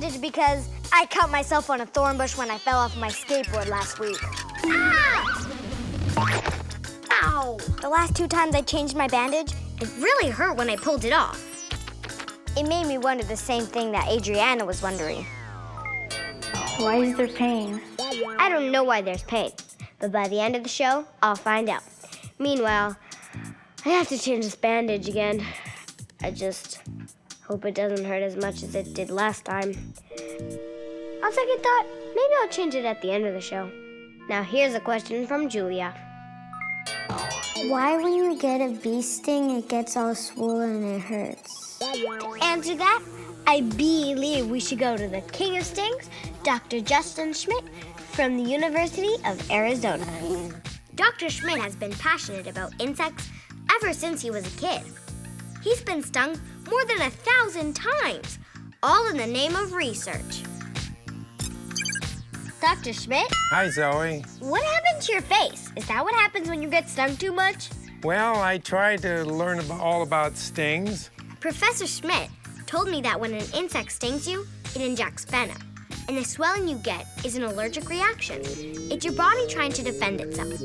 bandage because I cut myself on a thorn bush when I fell off my skateboard last week. Ah! Ow! The last 2 times I changed my bandage, it really hurt when I pulled it off. It made me wonder the same thing that Adriana was wondering. Why is there pain? I don't know why there's pain, but by the end of the show, I'll find out. Meanwhile, I have to change this bandage again. I just hope it doesn't hurt as much as it did last time. On second thought, maybe I'll change it at the end of the show. Now here's a question from Julia. Why when you get a bee sting, it gets all swollen and it hurts? To answer that, I believe we should go to the king of stings, Dr. Justin Schmidt from the University of Arizona. Dr. Schmidt has been passionate about insects ever since he was a kid. He's been stung more than 1,000 times, all in the name of research. Dr. Schmidt? Hi, Zoe. What happened to your face? Is that what happens when you get stung too much? Well, I tried to learn all about stings. Professor Schmidt told me that when an insect stings you, it injects venom. And the swelling you get is an allergic reaction. It's your body trying to defend itself.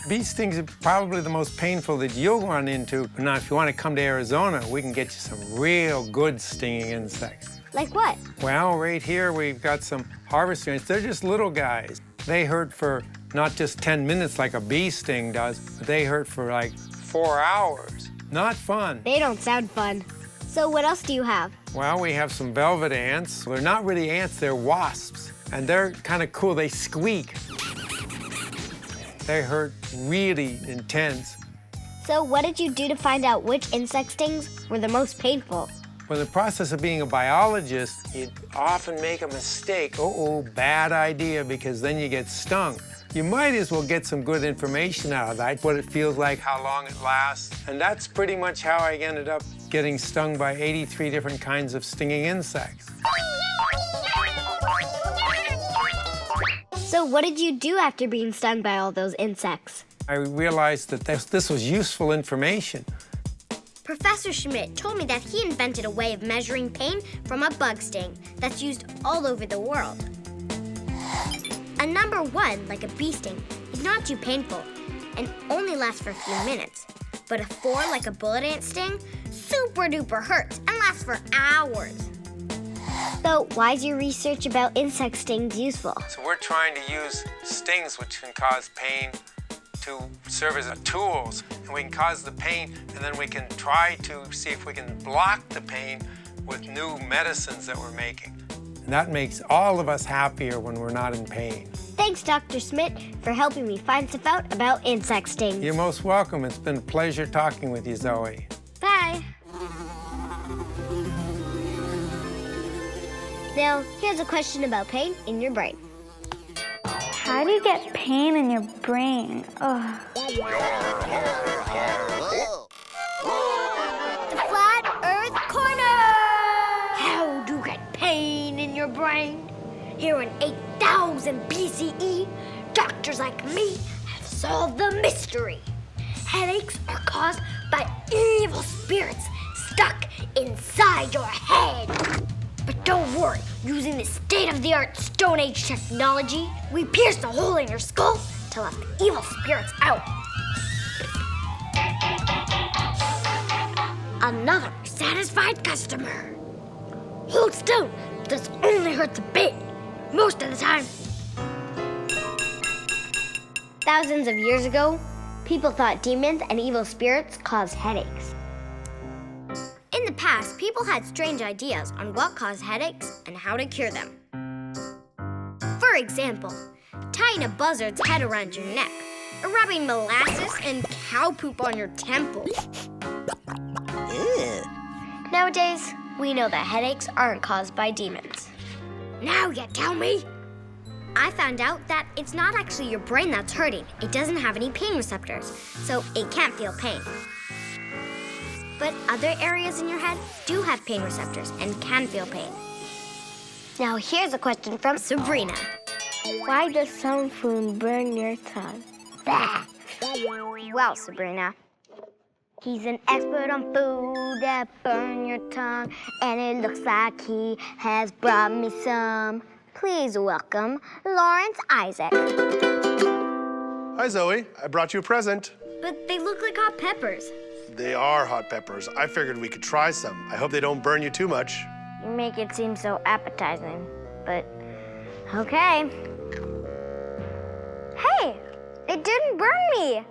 Bee stings are probably the most painful that you'll run into. Now, if you want to come to Arizona, we can get you some real good stinging insects. Like what? Well, right here we've got some harvester ants. They're just little guys. They hurt for not just 10 minutes like a bee sting does, but they hurt for like 4 hours. Not fun. They don't sound fun. So what else do you have? Well, we have some velvet ants. They're not really ants, they're wasps. And they're kind of cool, they squeak. They hurt really intense. So what did you do to find out which insect stings were the most painful? Well, in the process of being a biologist, you often make a mistake. Bad idea, because then you get stung. You might as well get some good information out of that, what it feels like, how long it lasts. And that's pretty much how I ended up getting stung by 83 different kinds of stinging insects. So what did you do after being stung by all those insects? I realized that this was useful information. Professor Schmidt told me that he invented a way of measuring pain from a bug sting that's used all over the world. A number 1, like a bee sting, is not too painful and only lasts for a few minutes. But a 4, like a bullet ant sting, super duper hurts and lasts for hours. So why is your research about insect stings useful? So we're trying to use stings, which can cause pain, to serve as tools. And we can cause the pain, and then we can try to see if we can block the pain with new medicines that we're making. And that makes all of us happier when we're not in pain. Thanks, Dr. Schmidt, for helping me find stuff out about insect stings. You're most welcome. It's been a pleasure talking with you, Zoe. Bye. Now, here's a question about pain in your brain. How do you get pain in your brain? Ugh. The Flat Earth Corner! How to get pain in your brain? Here in 8000 BCE, doctors like me have solved the mystery. Headaches are caused by evil spirits stuck inside your head. But don't worry, using this state-of-the-art Stone Age technology, we pierced a hole in your skull to let the evil spirits out. Another satisfied customer. Hold still, this only hurts a bit, most of the time. Thousands of years ago, people thought demons and evil spirits caused headaches. In the past, people had strange ideas on what caused headaches and how to cure them. For example, tying a buzzard's head around your neck, or rubbing molasses and cow poop on your temples. Nowadays, we know that headaches aren't caused by demons. Now you tell me? I found out that it's not actually your brain that's hurting. It doesn't have any pain receptors, so it can't feel pain. But other areas in your head do have pain receptors and can feel pain. Now here's a question from Sabrina. Why does some food burn your tongue? Bah. Well, Sabrina, He's an expert on food that burn your tongue, and it looks like he has brought me some. Please welcome Lawrence Isaac. Hi, Zoe. I brought you a present. But they look like hot peppers. They are hot peppers. I figured we could try some. I hope they don't burn you too much. You make it seem so appetizing, but okay. Hey, it didn't burn me.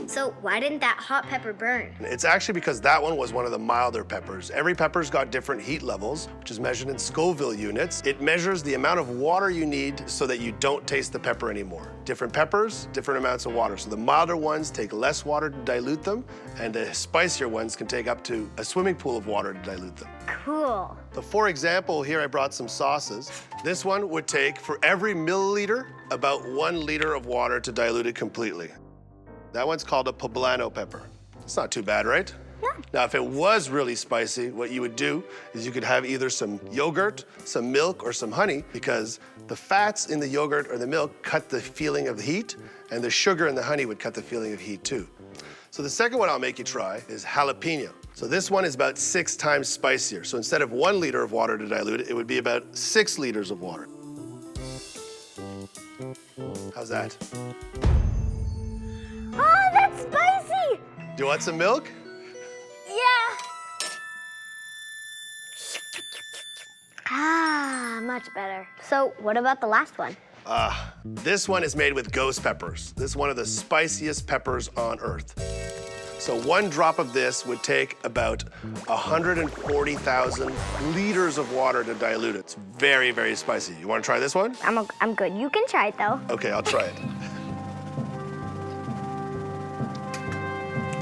So why didn't that hot pepper burn? It's actually because that one was one of the milder peppers. Every pepper's got different heat levels, which is measured in Scoville units. It measures the amount of water you need so that you don't taste the pepper anymore. Different peppers, different amounts of water. So the milder ones take less water to dilute them, and the spicier ones can take up to a swimming pool of water to dilute them. Cool. So for example, here I brought some sauces. This one would take, for every milliliter, about 1 liter of water to dilute it completely. That one's called a poblano pepper. It's not too bad, right? No. Now, if it was really spicy, what you would do is you could have either some yogurt, some milk, or some honey, because the fats in the yogurt or the milk cut the feeling of the heat, and the sugar in the honey would cut the feeling of heat too. So the second one I'll make you try is jalapeno. So this one is about 6 times spicier. So instead of 1 liter of water to dilute it, it would be about 6 liters of water. How's that? Oh, that's spicy! Do you want some milk? Yeah. Ah, much better. So what about the last one? This one is made with ghost peppers. This is one of the spiciest peppers on earth. So 1 drop of this would take about 140,000 liters of water to dilute it. It's very, very spicy. You want to try this one? I'm good. You can try it though. Okay, I'll try it.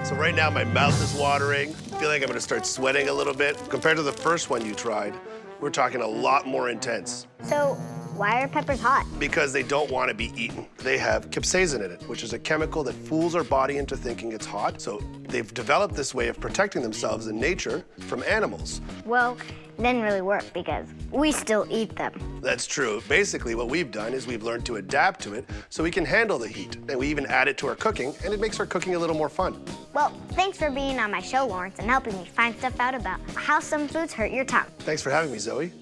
So right now my mouth is watering. I feel like I'm gonna start sweating a little bit. Compared to the first one you tried, we're talking a lot more intense. So why are peppers hot? Because they don't want to be eaten. They have capsaicin in it, which is a chemical that fools our body into thinking it's hot. So they've developed this way of protecting themselves in nature from animals. Well, it didn't really work because we still eat them. That's true. Basically, what we've done is we've learned to adapt to it so we can handle the heat. And we even add it to our cooking, and it makes our cooking a little more fun. Well, thanks for being on my show, Lawrence, and helping me find stuff out about how some foods hurt your tongue. Thanks for having me, Zoe.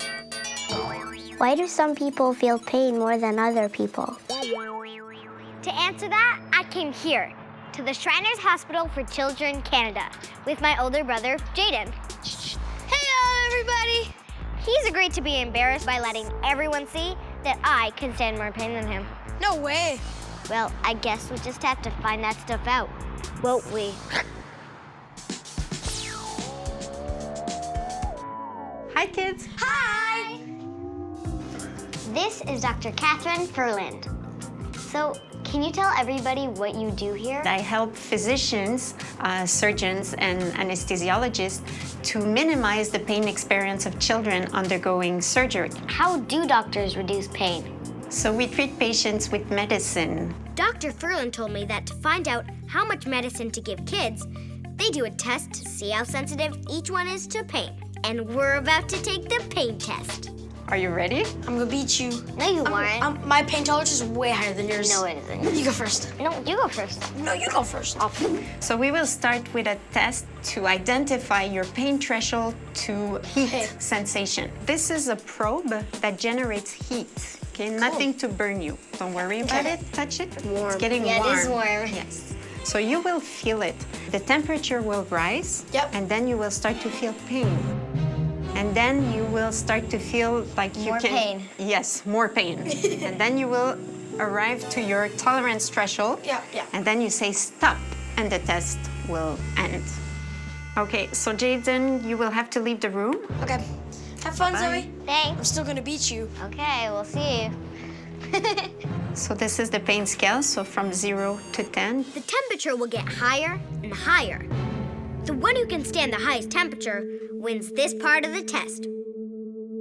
Why do some people feel pain more than other people? To answer that, I came here to the Shriners Hospital for Children Canada with my older brother, Jaden. Hey, everybody! He's agreed to be embarrassed by letting everyone see that I can stand more pain than him. No way. Well, I guess we just have to find that stuff out, won't we? Hi, kids. Hi! This is Dr. Catherine Ferland. So, can you tell everybody what you do here? I help physicians, surgeons, and anesthesiologists to minimize the pain experience of children undergoing surgery. How do doctors reduce pain? So we treat patients with medicine. Dr. Ferland told me that to find out how much medicine to give kids, they do a test to see how sensitive each one is to pain. And we're about to take the pain test. Are you ready? I'm gonna beat you. No, you aren't. My pain tolerance is way higher than yours. No, it isn't. You go first. No, you go first. No, you go first. So we will start with a test to identify your pain threshold to heat sensation. This is a probe that generates heat. Okay, nothing to burn you. Don't worry about it. Touch it. Warm. It's getting Yeah, warm. it is warm. Yes. So you will feel it. The temperature will rise. Yep. And then you will start to feel pain. And then you will start to feel like you More can... pain. Yes, more pain. And then you will arrive to your tolerance threshold. Yeah. And then you say stop, and the test will end. Okay, so Jaden, you will have to leave the room. Okay. Have fun, Zoe. I'm Thanks. still gonna beat you. Okay, we'll see you. So this is the pain scale, so from 0 to 10. The temperature will get higher and higher. The one who can stand the highest temperature wins this part of the test.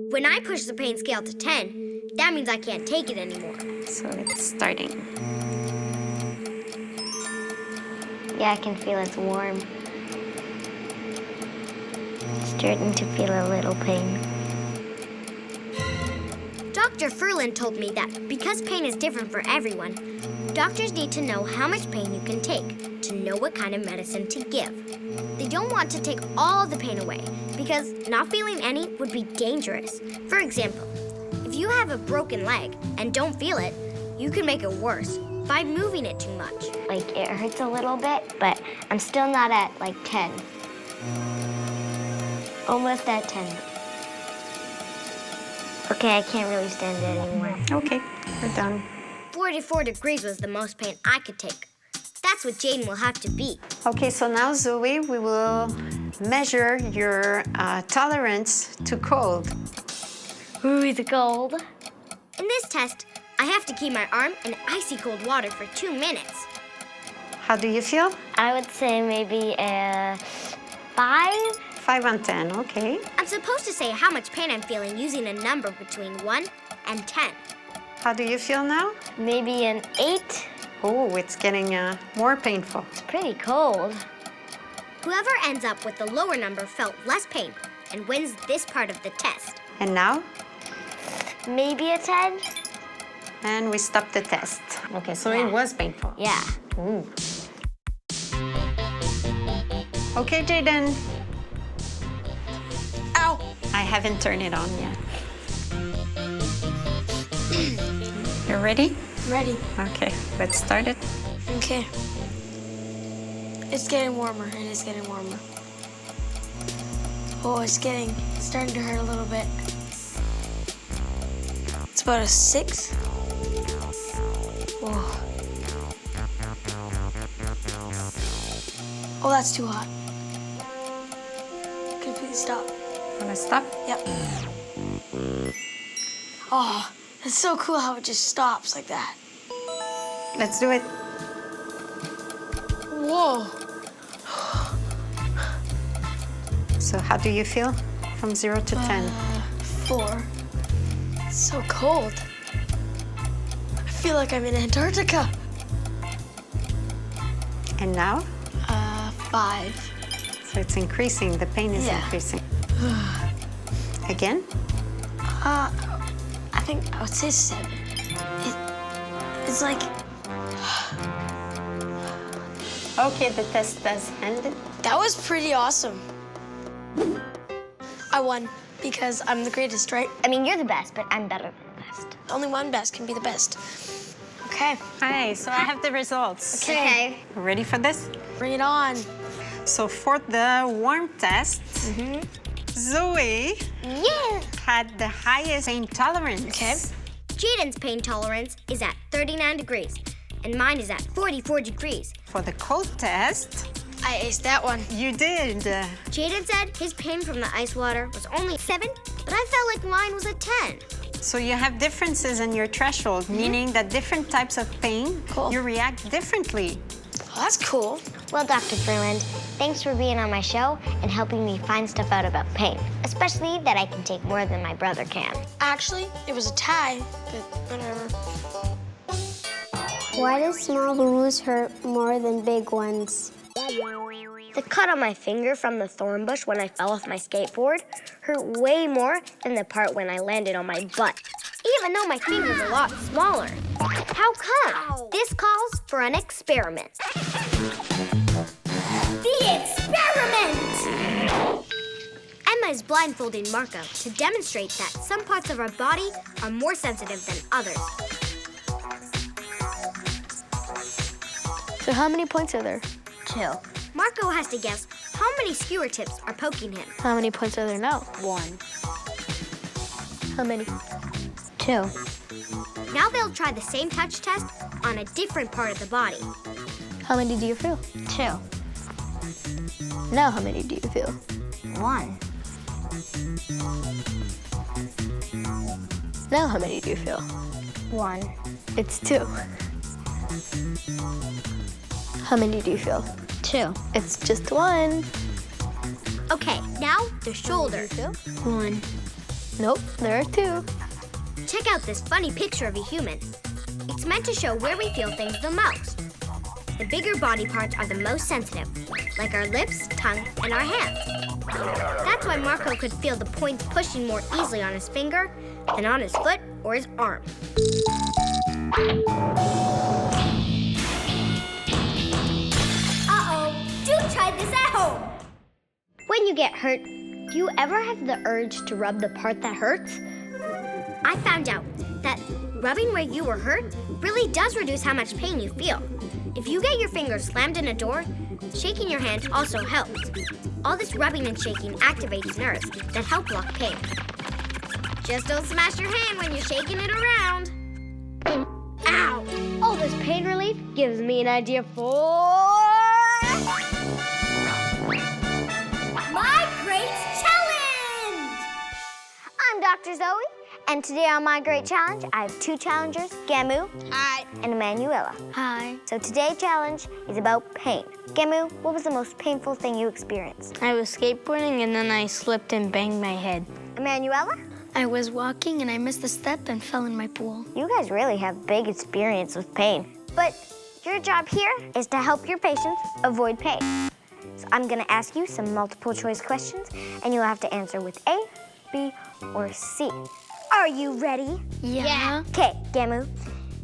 When I push the pain scale to 10, that means I can't take it anymore. So it's starting. Yeah, I can feel it's warm. Starting to feel a little pain. Dr. Ferland told me that because pain is different for everyone, doctors need to know how much pain you can take. to know what kind of medicine to give. They don't want to take all the pain away because not feeling any would be dangerous. For example, if you have a broken leg and don't feel it, you can make it worse by moving it too much. Like, it hurts a little bit, but I'm still not at, like, 10. Almost at 10. Okay, I can't really stand it anymore. Okay, we're done. 44 degrees was the most pain I could take. That's what Jaden will have to beat. Okay, so now, Zoe, we will measure your tolerance to cold. Ooh, it's cold. In this test, I have to keep my arm in icy cold water for 2 minutes. How do you feel? I would say maybe a 5. 5 on 10, okay. I'm supposed to say how much pain I'm feeling using a number between 1 and 10. How do you feel now? Maybe an 8. Oh, it's getting more painful. It's pretty cold. Whoever ends up with the lower number felt less pain and wins this part of the test. And now? Maybe a 10. And we stop the test. Okay, so it was painful. Yeah. Ooh. Okay, Jaden. Ow! I haven't turned it on yet. You ready? Ready. Okay, let's start it. Okay. It's getting warmer and it's getting warmer. Oh, it's starting to hurt a little bit. It's about a 6. Whoa. Oh, that's too hot. Completely stop. Wanna stop? Yep. Oh, it's so cool how it just stops like that. Let's do it. Whoa. So how do you feel from 0 to 10? 4. It's so cold. I feel like I'm in Antarctica. And now? 5. So it's increasing, the pain is increasing. Again? I think I would say 7. It's like, Okay, the test has ended. that was pretty awesome. I won because I'm the greatest, right? I mean, you're the best, but I'm better than the best. Only one best can be the best. Okay, Hi, so I have the results. okay. Ready for this? Bring it on. So for the warmth test, Zoe Yeah. had the highest pain tolerance. Okay. Jaden's pain tolerance is at 39 degrees, and mine is at 44 degrees. For the cold test, I aced that one. you did. Jaden said his pain from the ice water was only 7, but I felt like mine was a 10. So you have differences in your threshold, meaning that different types of pain, Cool. you react differently. Oh, that's cool. Well, Dr. Freeland, thanks for being on my show and helping me find stuff out about pain, especially that I can take more than my brother can. Actually, it was a tie, but whatever. Why do small wounds hurt more than big ones? The cut on my finger from the thorn bush when I fell off my skateboard hurt way more than the part when I landed on my butt, even though my finger's a lot smaller. How come? This calls for an experiment. The experiment! Emma is blindfolding Marco to demonstrate that some parts of our body are more sensitive than others. So how many points are there? 2. Marco has to guess how many skewer tips are poking him. How many points are there now? 1. How many? 2. Now they'll try the same touch test on a different part of the body. How many do you feel? 2. Now how many do you feel? 1. Now how many do you feel? 1. It's 2. How many do you feel? 2. It's just 1. Okay, now the shoulder. 1. Nope, there are 2. Check out this funny picture of a human. It's meant to show where we feel things the most. The bigger body parts are the most sensitive, like our lips, tongue, and our hands. That's why Marco could feel the points pushing more easily on his finger than on his foot or his arm. When you get hurt, do you ever have the urge to rub the part that hurts? I found out that rubbing where you were hurt really does reduce how much pain you feel. If you get your fingers slammed in a door, shaking your hand also helps. All this rubbing and shaking activates nerves that help block pain. Just don't smash your hand when you're shaking it around. Ow! All this pain relief gives me an idea for... My Great Challenge! I'm Dr. Zoe, and today on My Great Challenge, I have two challengers, Gamu. Hi. And Emanuela. Hi. So today's challenge is about pain. Gamu, what was the most painful thing you experienced? I was skateboarding and then I slipped and banged my head. Emanuela? I was walking and I missed a step and fell in my pool. You guys really have big experience with pain. But your job here is to help your patients avoid pain. So I'm gonna ask you some multiple choice questions and you'll have to answer with A, B, or C. Are you ready? Yeah. Okay, Gamu.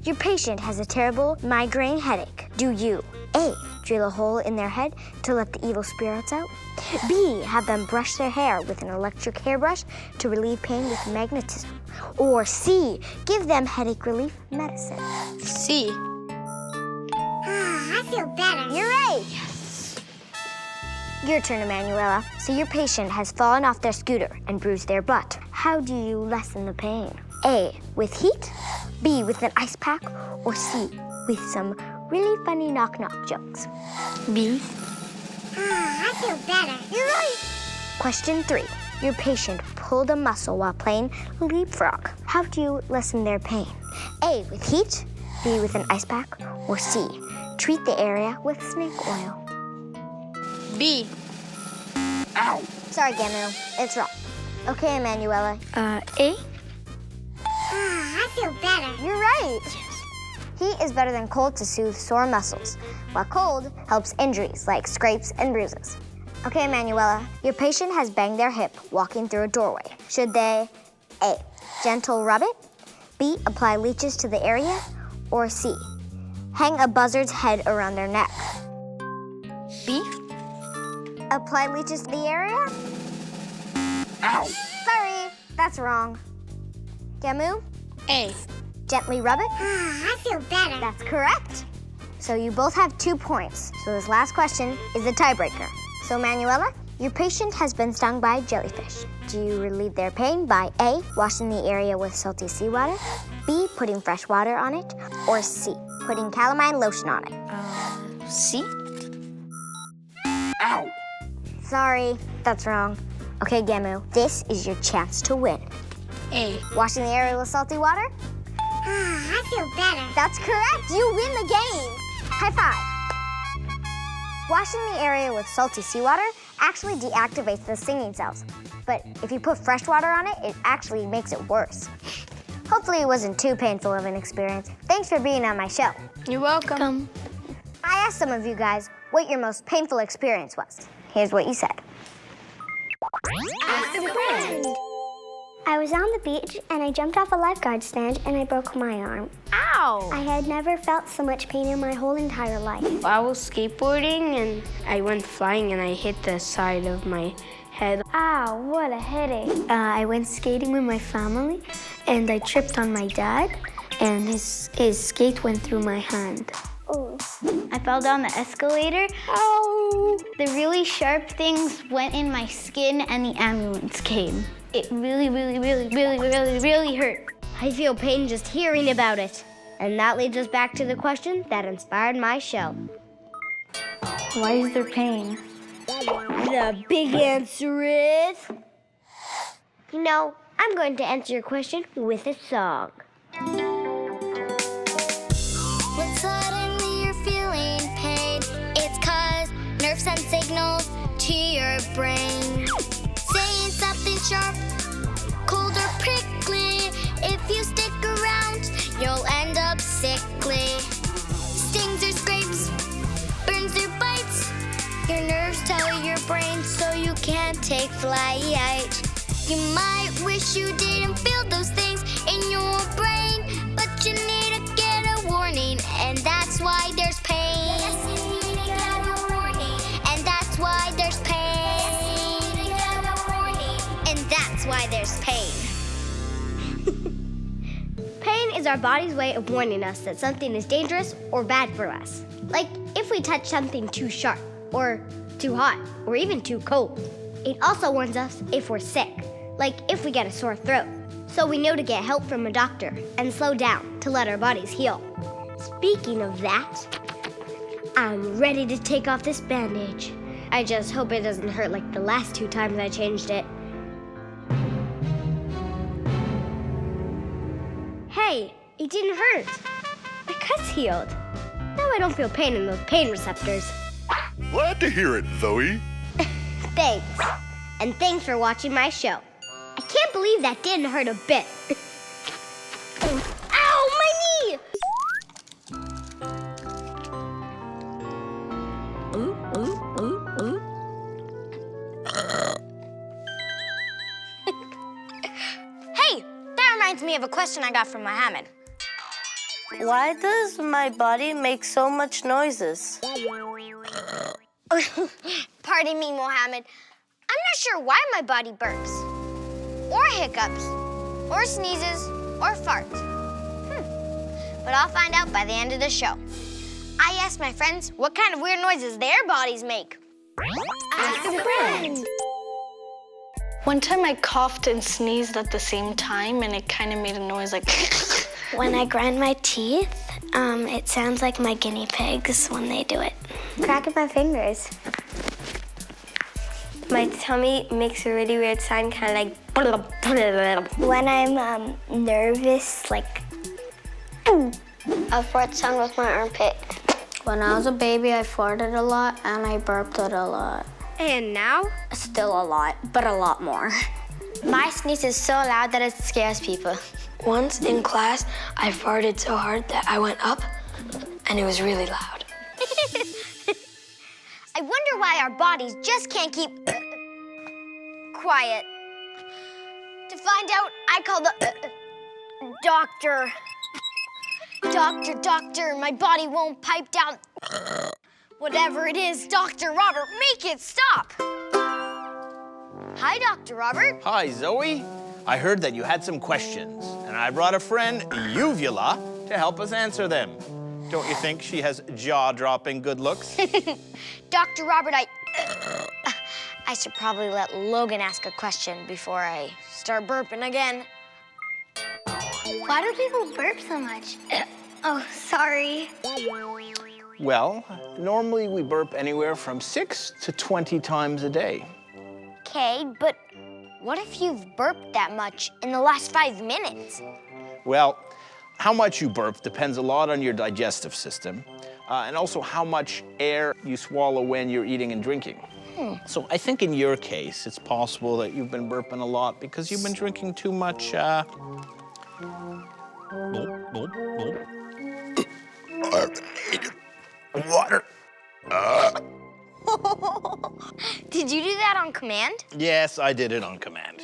Your patient has a terrible migraine headache. Do you A, drill a hole in their head to let the evil spirits out? B, have them brush their hair with an electric hairbrush to relieve pain with magnetism? Or C, give them headache relief medicine? C. I feel better. You're right. Yes. Your turn, Emanuela. So your patient has fallen off their scooter and bruised their butt. How do you lessen the pain? A, with heat, B, with an ice pack, or C, with some really funny knock-knock jokes? B. I feel better. You're right. Question 3. Your patient pulled a muscle while playing leapfrog. How do you lessen their pain? A, with heat, B, with an ice pack, or C, treat the area with snake oil? B. Ow. Sorry, Gamu. It's wrong. Okay, Emanuela. A? I feel better. You're right. Heat is better than cold to soothe sore muscles, while cold helps injuries like scrapes and bruises. Okay, Emanuela, your patient has banged their hip walking through a doorway. Should they A, gentle rub it, B, apply leeches to the area, or C, hang a buzzard's head around their neck? B. Apply leeches to the area? Ow. Sorry, that's wrong. Gamu, A. gently rub it? I feel better. That's correct. So you both have 2 points. So this last question is the tiebreaker. So Manuela, your patient has been stung by a jellyfish. Do you relieve their pain by A, washing the area with salty seawater, B, putting fresh water on it, or C, putting calamine lotion on it? C. Ow! Sorry, that's wrong. Okay, Gamu, this is your chance to win. A. Washing the area with salty water? I feel better. That's correct. You win the game. High five. Washing the area with salty seawater actually deactivates the stinging cells. But if you put fresh water on it, it actually makes it worse. Hopefully it wasn't too painful of an experience. Thanks for being on my show. You're welcome. I asked some of you guys what your most painful experience was. Here's what you said. I was on the beach and I jumped off a lifeguard stand and I broke my arm. Ow. I had never felt so much pain in my whole entire life. I was skateboarding and I went flying and I hit the side of my head. Ow, what a headache. I went skating with my family and I tripped on my dad and his skate went through my hand. Oh. I fell down the escalator. Ow. The really sharp things went in my skin and the ambulance came. It really hurt. I feel pain just hearing about it. And that leads us back to the question that inspired my show. Why is there pain? The big answer is... You know, I'm going to answer your question with a song. When suddenly you're feeling pain, it's 'cause nerves send signals to your brain. Saying something sharp, cold or prickly. If you stick around, you'll end up sickly. Stings or scrapes, burns or bites. Your nerves tell your brain so you can't take flight. You might wish you didn't feel those things in your brain, but you need to get a warning, and that's why there's pain. Yes, you need to get a warning, and that's why there's pain. why there's pain. Pain is our body's way of warning us that something is dangerous or bad for us. Like if we touch something too sharp, or too hot, or even too cold. It also warns us if we're sick, like if we get a sore throat. So we know to get help from a doctor and slow down to let our bodies heal. Speaking of that, I'm ready to take off this bandage. I just hope it doesn't hurt like the last 2 times I changed it. Hey, it didn't hurt. My cut's healed. Now I don't feel pain in those pain receptors. Glad to hear it, Zoe. Thanks. And thanks for watching my show. I can't believe that didn't hurt a bit. Ow, my knee! Hey, that reminds me of a question I got from Mohammed. Why does my body make so much noises? Pardon me, Mohammed. I'm not sure why my body burps, or hiccups, or sneezes, or farts. But I'll find out by the end of the show. I asked my friends what kind of weird noises their bodies make. Ask a friend. One time I coughed and sneezed at the same time, and it kind of made a noise like... When I grind my teeth, it sounds like my guinea pigs when they do it. Cracking my fingers. My tummy makes a really weird sound, kind of like... When I'm nervous, like... A fart sound with my armpit. When I was a baby, I farted a lot and I burped it a lot. And now? Still a lot, but a lot more. My sneeze is so loud that it scares people. Once in class, I farted so hard that I went up, and it was really loud. I wonder why our bodies just can't keep quiet. To find out, I call the doctor. Doctor, my body won't pipe down. Whatever it is, Dr. Robert, make it stop. Hi, Dr. Robert. Hi, Zoe. I heard that you had some questions, and I brought a friend, Uvula, to help us answer them. Don't you think she has jaw-dropping good looks? Dr. Robert, I should probably let Logan ask a question before I start burping again. Why do people burp so much? Oh, sorry. Well, normally we burp anywhere from 6 to 20 times a day. Okay, but what if you've burped that much in the last 5 minutes? Well, how much you burp depends a lot on your digestive system, and also how much air you swallow when you're eating and drinking. So I think in your case, it's possible that you've been burping a lot because you've been drinking too much, water. Did you do that on command? Yes, I did it on command.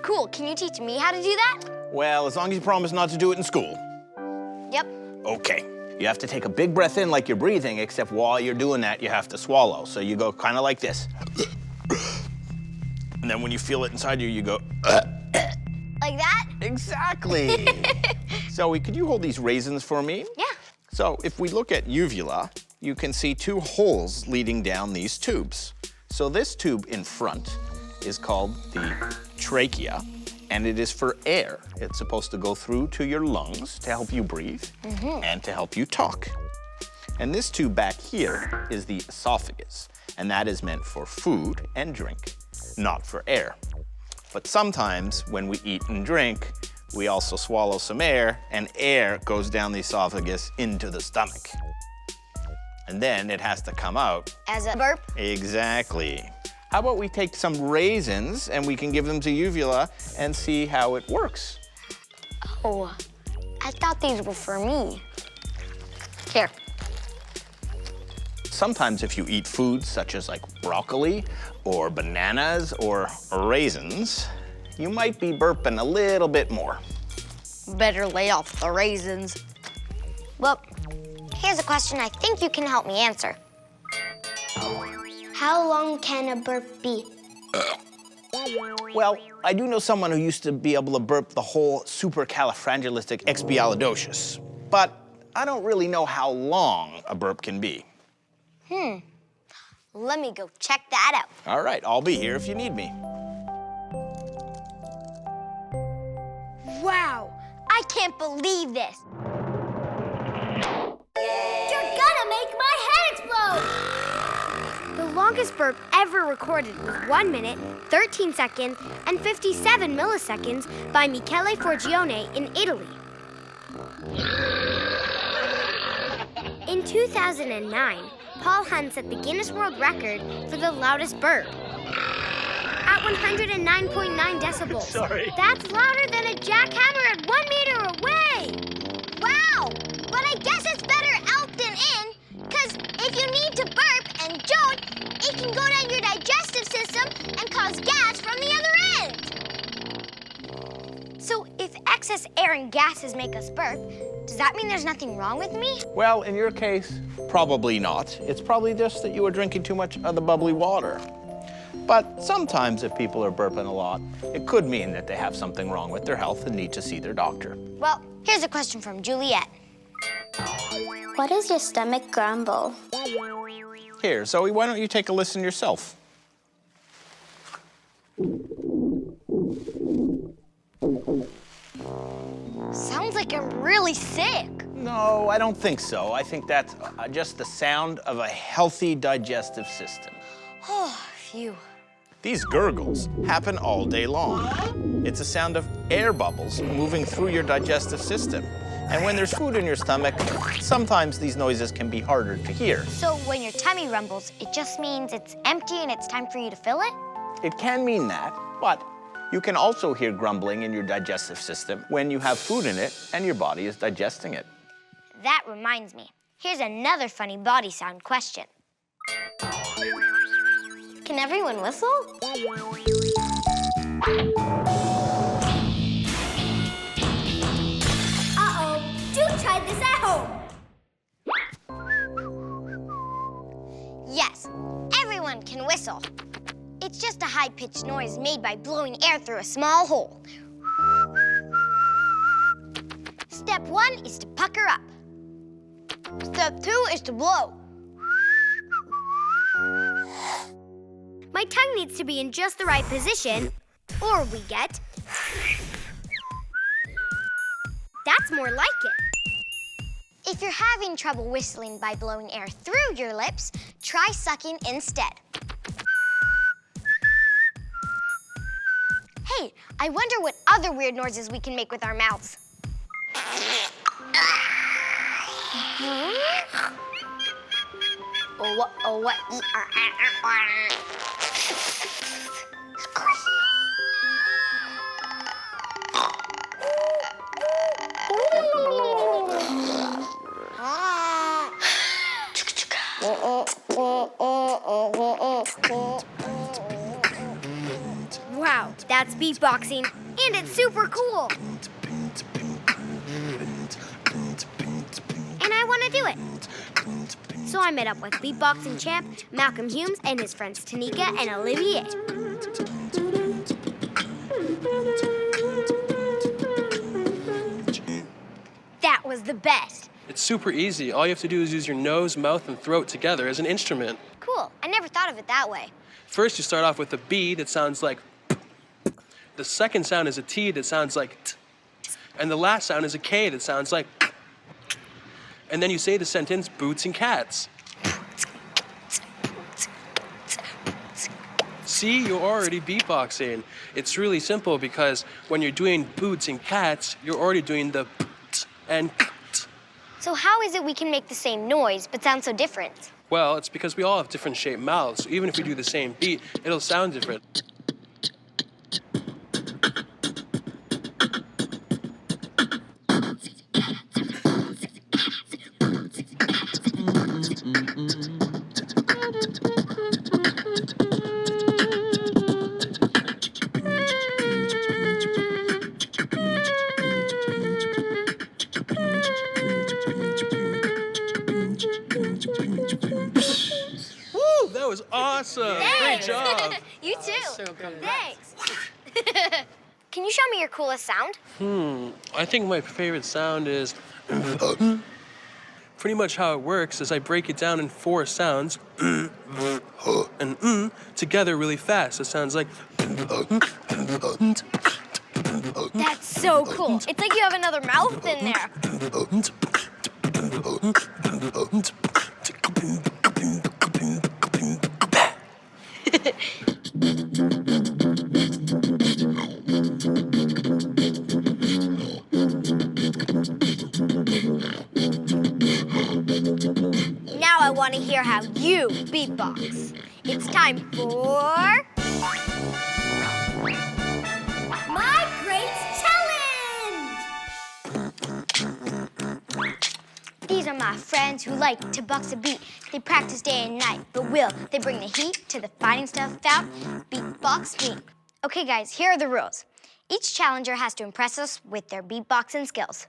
Cool, can you teach me how to do that? Well, as long as you promise not to do it in school. Yep. Okay. You have to take a big breath in like you're breathing, except while you're doing that, you have to swallow. So you go kind of like this. And then when you feel it inside you, you go, Like that? Exactly. Zoe, could you hold these raisins for me? Yeah. So if we look at uvula, you can see 2 holes leading down these tubes. So this tube in front is called the trachea, and it is for air. It's supposed to go through to your lungs to help you breathe and to help you talk. And this tube back here is the esophagus, and that is meant for food and drink, not for air. But sometimes when we eat and drink, we also swallow some air, and air goes down the esophagus into the stomach. And then it has to come out. As a burp? Exactly. How about we take some raisins and we can give them to uvula and see how it works? Oh, I thought these were for me. Here. Sometimes if you eat foods such as like broccoli or bananas or raisins, you might be burping a little bit more. Better lay off the raisins. Well, here's a question I think you can help me answer. How long can a burp be? Well, I do know someone who used to be able to burp the whole supercalifragilisticexpialidocious, but I don't really know how long a burp can be. Let me go check that out. All right, I'll be here if you need me. Wow, I can't believe this. You're gonna make my head explode! The longest burp ever recorded was 1 minute, 13 seconds, and 57 milliseconds by Michele Forgione in Italy. In 2009, Paul Hunt set the Guinness World Record for the loudest burp at 109.9 decibels. Sorry. That's louder than a jackhammer at 1 meter away. Wow, but I guess it's better out than in, because if you need to burp and don't, it can go down your digestive system and cause gas from the other end. So if excess air and gases make us burp, does that mean there's nothing wrong with me? Well, in your case, probably not. It's probably just that you were drinking too much of the bubbly water. But sometimes if people are burping a lot, it could mean that they have something wrong with their health and need to see their doctor. Well, here's a question from Juliet. What does your stomach grumble? Here, Zoe, why don't you take a listen yourself? Sounds like I'm really sick. No, I don't think so. I think that's just the sound of a healthy digestive system. Oh, phew. These gurgles happen all day long. It's a sound of air bubbles moving through your digestive system. And when there's food in your stomach, sometimes these noises can be harder to hear. So when your tummy rumbles, it just means it's empty and it's time for you to fill it? It can mean that, but you can also hear grumbling in your digestive system when you have food in it and your body is digesting it. That reminds me. Here's another funny body sound question. Can everyone whistle? Uh-oh, do try this at home. Yes, everyone can whistle. It's just a high-pitched noise made by blowing air through a small hole. Step 1 is to pucker up. Step 2 is to blow. My tongue needs to be in just the right position, or we get... That's more like it. If you're having trouble whistling by blowing air through your lips, try sucking instead. Hey, I wonder what other weird noises we can make with our mouths. Wow, that's beatboxing, and it's super cool. And I want to do it. So I met up with beatboxing champ Malcolm Humes and his friends Tanika and Olivier. That was the best. It's super easy. All you have to do is use your nose, mouth, and throat together as an instrument. Cool. I never thought of it that way. First, you start off with a B that sounds like P. The second sound is a T that sounds like T. And the last sound is a K that sounds like P. And then you say the sentence, boots and cats. See, you're already beatboxing. It's really simple because when you're doing boots and cats, you're already doing the P and K. So how is it we can make the same noise but sound so different? Well, it's because we all have different shaped mouths. So even if we do the same beat, it'll sound different. Woo, that That was awesome. Thanks. Great job. You too. Thanks. Can you show me your coolest sound? I think my favorite sound is pretty much how it works is I break it down in 4 sounds and together really fast. It sounds like That's so cool. It's like you have another mouth in there. Now I want to hear how you beatbox. It's time for My Great Challenge! These are my friends who like to box a beat. They practice day and night, but will they bring the heat to the fighting stuff out? Beatbox me. Okay, guys, here are the rules. Each challenger has to impress us with their beatboxing skills.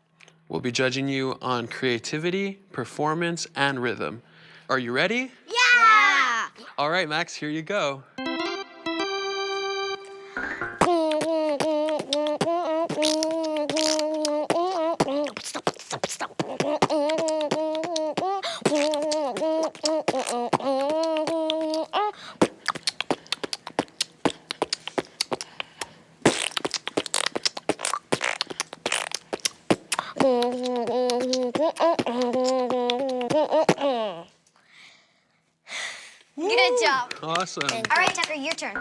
We'll be judging you on creativity, performance, and rhythm. Are you ready? Yeah! All right, Max, here you go. Good job. awesome. All right, Tucker, your turn.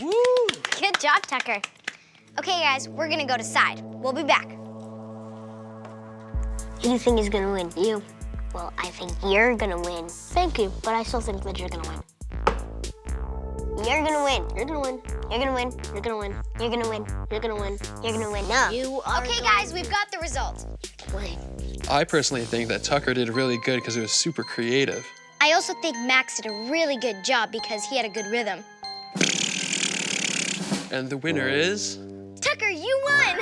Woo! Good job, Tucker. Okay, guys, we're gonna go to side. We'll be back. Who do you think is gonna win? You. Well, I think you're gonna win. Thank you, but I still think that you're gonna win. You're gonna win. You're gonna win. You're gonna win. You're gonna win. You're gonna win. You're gonna win. You're gonna win. No. You are. Okay, guys, we've got the result. I personally think that Tucker did really good because it was super creative. I also think Max did a really good job because he had a good rhythm. And the winner is... Tucker, you won!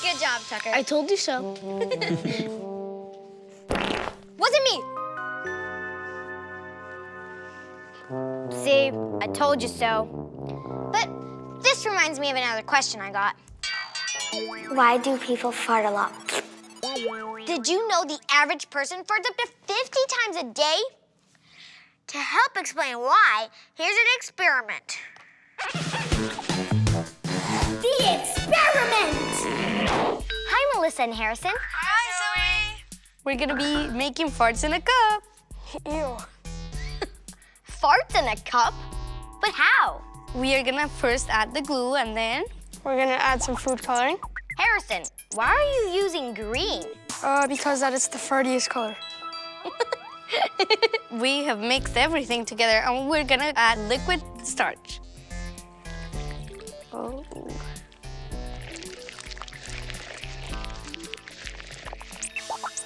Good job, Tucker. I told you so. Wasn't me! See, I told you so. But this reminds me of another question I got. Why do people fart a lot? Did you know the average person farts up to 50 times a day? To help explain why, here's an experiment. The experiment! Hi, Melissa and Harrison. Hi, Zoe. We're gonna be making farts in a cup. Ew. Farts in a cup? But how? We are gonna first add the glue and then we're gonna add some food coloring. Harrison, why are you using green? Because that is the fartiest color. We have mixed everything together and we're gonna add liquid starch. Oh.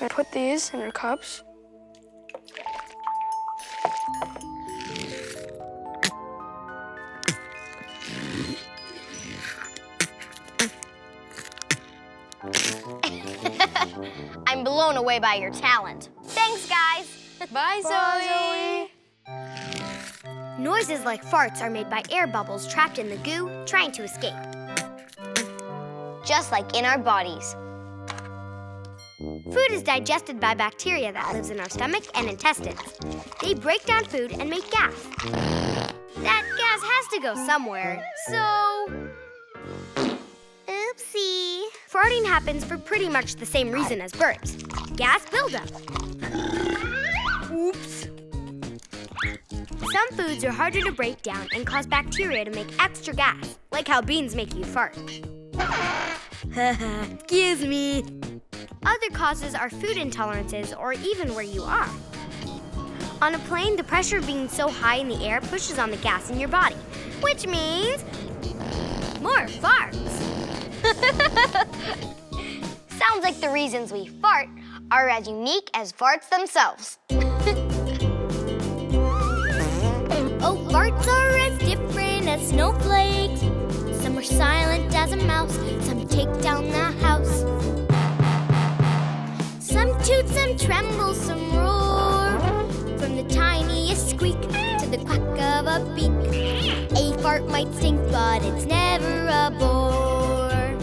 I put these in our cups. I'm blown away by your talent. Thanks, guys. Bye, Zoe. Noises like farts are made by air bubbles trapped in the goo trying to escape. Just like in our bodies. Food is digested by bacteria that lives in our stomach and intestines. They break down food and make gas. That gas has to go somewhere, so... Oopsie. Farting happens for pretty much the same reason as burps. Gas buildup. Oops. Some foods are harder to break down and cause bacteria to make extra gas, like how beans make you fart. Excuse me. Other causes are food intolerances or even where you are. On a plane, the pressure of being so high in the air pushes on the gas in your body, which means more farts. Sounds like the reasons we fart are as unique as farts themselves. Oh, farts are as different as snowflakes. Some are silent as a mouse, some take down the house. Some toot, some tremble, some roar. From the tiniest squeak to the quack of a beak. A fart might stink, but it's never a bore.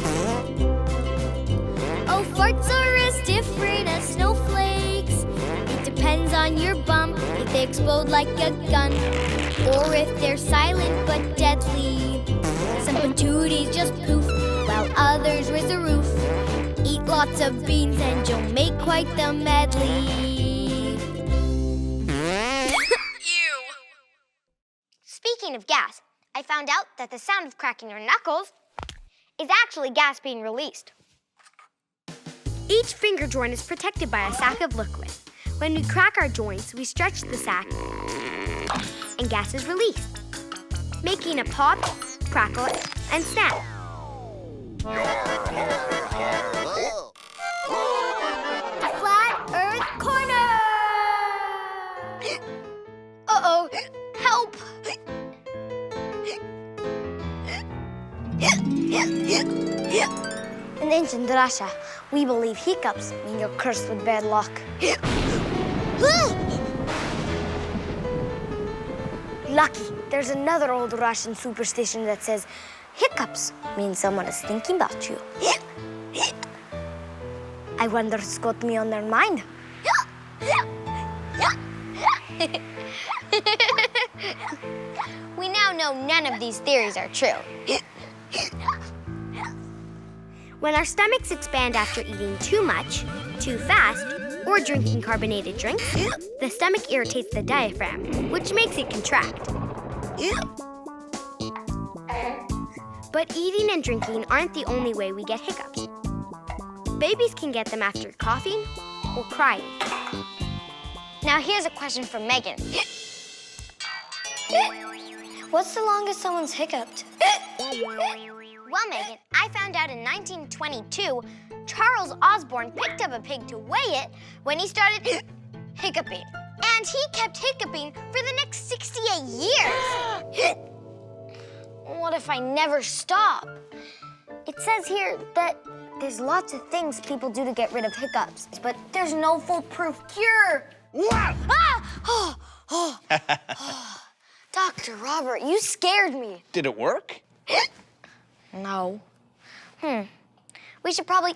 Oh, farts are as different as snowflakes. It depends on your bum, if they explode like a gun, or if they're silent but deadly. Some patooties just poof, while others raise the roof. Eat lots of beans and you'll make quite the medley. Speaking of gas, I found out that the sound of cracking your knuckles is actually gas being released. Each finger joint is protected by a sac of liquid. When we crack our joints, we stretch the sac and gas is released, making a pop, crackle, and snap. Flat Earth Corner! Uh-oh, help! In ancient Russia, we believe hiccups mean you're cursed with bad luck. Lucky, there's another old Russian superstition that says hiccups mean someone is thinking about you. I wonder what's got me on their mind. We now know none of these theories are true. When our stomachs expand after eating too much, too fast, or drinking carbonated drinks, the stomach irritates the diaphragm, which makes it contract. But eating and drinking aren't the only way we get hiccups. Babies can get them after coughing or crying. Now here's a question from Megan. What's the longest someone's hiccuped? Well, Megan, I found out in 1922, Charles Osborne picked up a pig to weigh it when he started hiccuping. And he kept hiccuping for the next 68 years. What if I never stop? It says here that there's lots of things people do to get rid of hiccups, but there's no foolproof cure. What? Ah! Dr. Robert, you scared me. Did it work? No. We should probably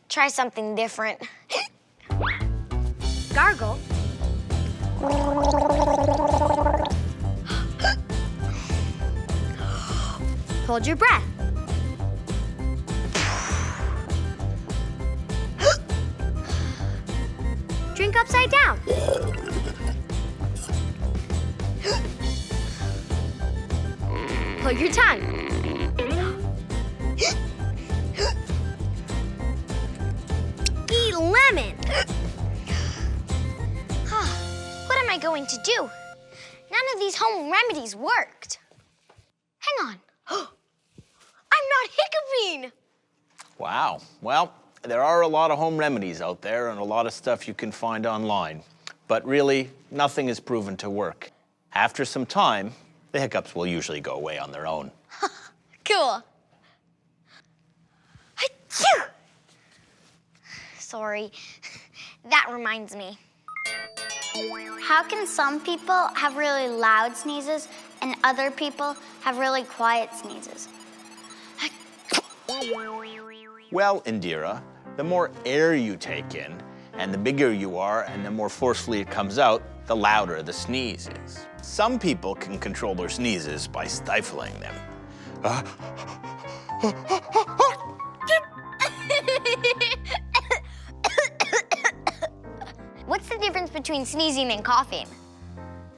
try something different. Gargle. Hold your breath. Drink upside down. Hold your tongue. Eat lemon. What am I going to do? None of these home remedies worked. Hang on. I'm not hiccuping. Wow. Well, there are a lot of home remedies out there and a lot of stuff you can find online. But really, nothing is proven to work. After some time, the hiccups will usually go away on their own. Cool. Achoo! Sorry. That reminds me. How can some people have really loud sneezes and other people have really quiet sneezes? Well, Indira, the more air you take in, and the bigger you are, and the more forcefully it comes out, the louder the sneeze is. Some people can control their sneezes by stifling them. What's the difference between sneezing and coughing?